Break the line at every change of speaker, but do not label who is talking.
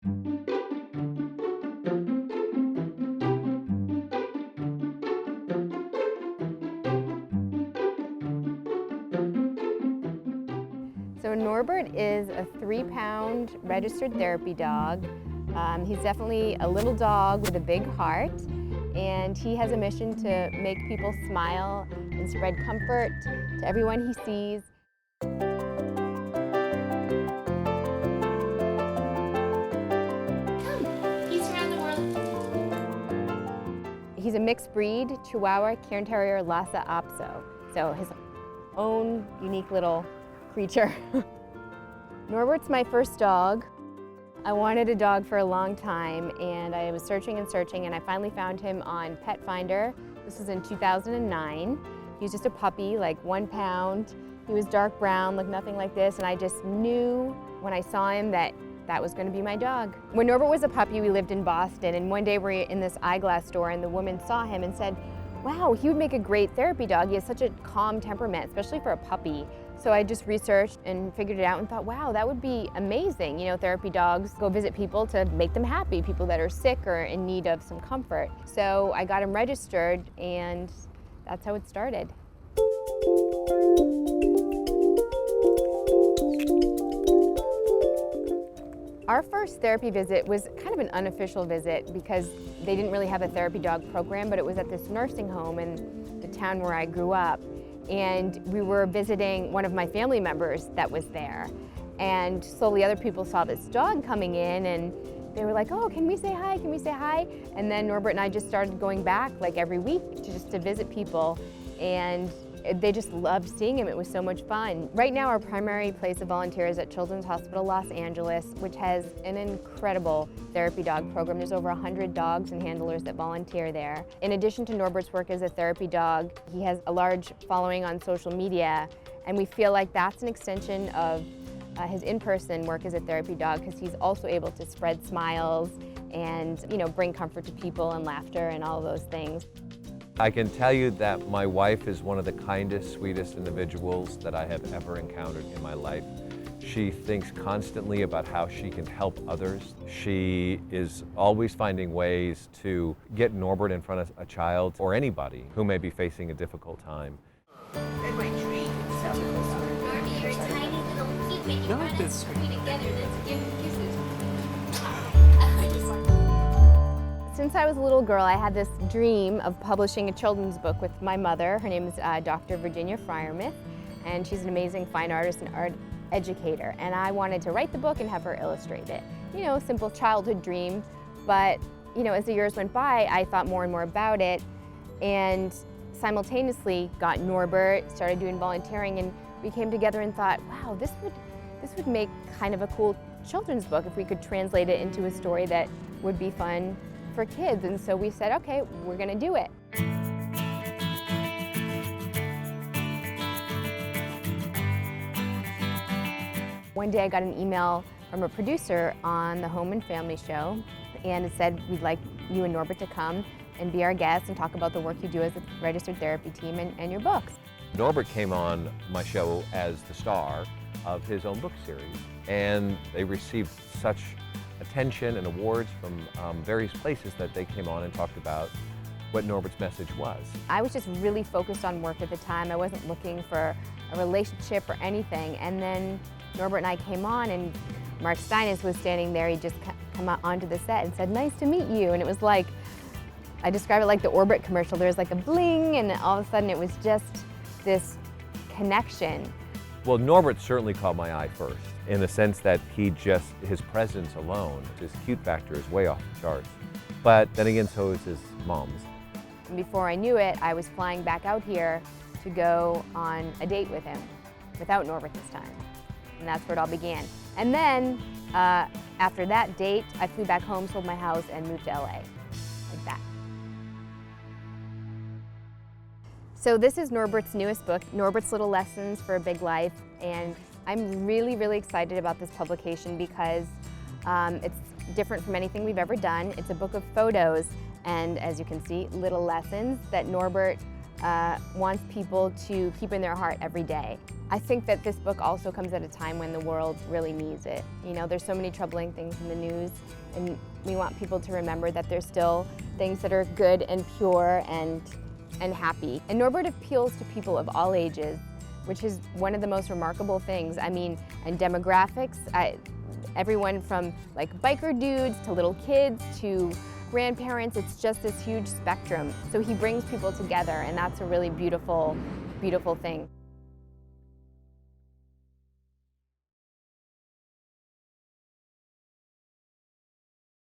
So Norbert is a 3-pound registered therapy dog. He's definitely a little dog with a big heart, and he has a mission to make people smile and spread comfort to everyone he sees. He's a mixed breed Chihuahua, Cairn Terrier, Lhasa Apso. So his own unique little creature. Norbert's my first dog. I wanted a dog for a long time, and I was searching and searching, and I finally found him on Pet Finder. This was in 2009. He was just a puppy, like 1 pound. He was dark brown, looked nothing like this, and I just knew when I saw him that that was going to be my dog. When Norbert was a puppy, we lived in Boston, and one day we were in this eyeglass store, and the woman saw him and said, "Wow, he would make a great therapy dog. He has such a calm temperament, especially for a puppy." So I just researched and figured it out and thought, wow, that would be amazing. You know, therapy dogs go visit people to make them happy, people that are sick or in need of some comfort. So I got him registered, and that's how it started. Our first therapy visit was kind of an unofficial visit because they didn't really have a therapy dog program, but it was at this nursing home in the town where I grew up. And we were visiting one of my family members that was there. And slowly other people saw this dog coming in, and they were like, "Oh, can we say hi? Can we say hi?" And then Norbert and I just started going back like every week to visit people. And they just loved seeing him. It was so much fun. Right now, our primary place of volunteer is at Children's Hospital Los Angeles, which has an incredible therapy dog program. There's over 100 dogs and handlers that volunteer there. In addition to Norbert's work as a therapy dog, he has a large following on social media, and we feel like that's an extension of his in-person work as a therapy dog, because he's also able to spread smiles and, you know, bring comfort to people and laughter and all of those things.
I can tell you that my wife is one of the kindest, sweetest individuals that I have ever encountered in my life. She thinks constantly about how she can help others. She is always finding ways to get Norbert in front of a child or anybody who may be facing a difficult time.
In my dream, so Norby, you're a tiny little cute when you run and scream together. Let's give kisses.
Since I was a little girl, I had this dream of publishing a children's book with my mother. Her name is Dr. Virginia Fryermuth, and she's an amazing fine artist and art educator. And I wanted to write the book and have her illustrate it. You know, simple childhood dream, but you know, as the years went by, I thought more and more about it, and simultaneously got Norbert, started doing volunteering, and we came together and thought, wow, this would make kind of a cool children's book if we could translate it into a story that would be fun for kids. And so we said, okay, we're gonna do it. One day I got an email from a producer on the Home and Family show, and it said, "We'd like you and Norbert to come and be our guests and talk about the work you do as a registered therapy team and your books."
Norbert came on my show as the star of his own book series, and they received such attention and awards from various places that they came on and talked about what Norbert's message was.
I was just really focused on work at the time. I wasn't looking for a relationship or anything. And then Norbert and I came on, and Mark Steines was standing there. He just come onto the set and said, "Nice to meet you." And it was like, I describe it like the Orbit commercial. There was like a bling, and all of a sudden it was just this connection.
Well, Norbert certainly caught my eye first, in the sense that his presence alone, his cute factor is way off the charts. But then again, so is his mom's.
And before I knew it, I was flying back out here to go on a date with him, without Norbert this time. And that's where it all began. And then, after that date, I flew back home, sold my house, and moved to LA, like that. So this is Norbert's newest book, Norbert's Little Lessons for a Big Life, and I'm really, really excited about this publication because it's different from anything we've ever done. It's a book of photos, and as you can see, little lessons that Norbert wants people to keep in their heart every day. I think that this book also comes at a time when the world really needs it. You know, there's so many troubling things in the news, and we want people to remember that there's still things that are good and pure and happy. And Norbert appeals to people of all ages, which is one of the most remarkable things. I mean, and demographics, everyone from like biker dudes to little kids to grandparents, it's just this huge spectrum. So he brings people together, and that's a really beautiful, beautiful thing.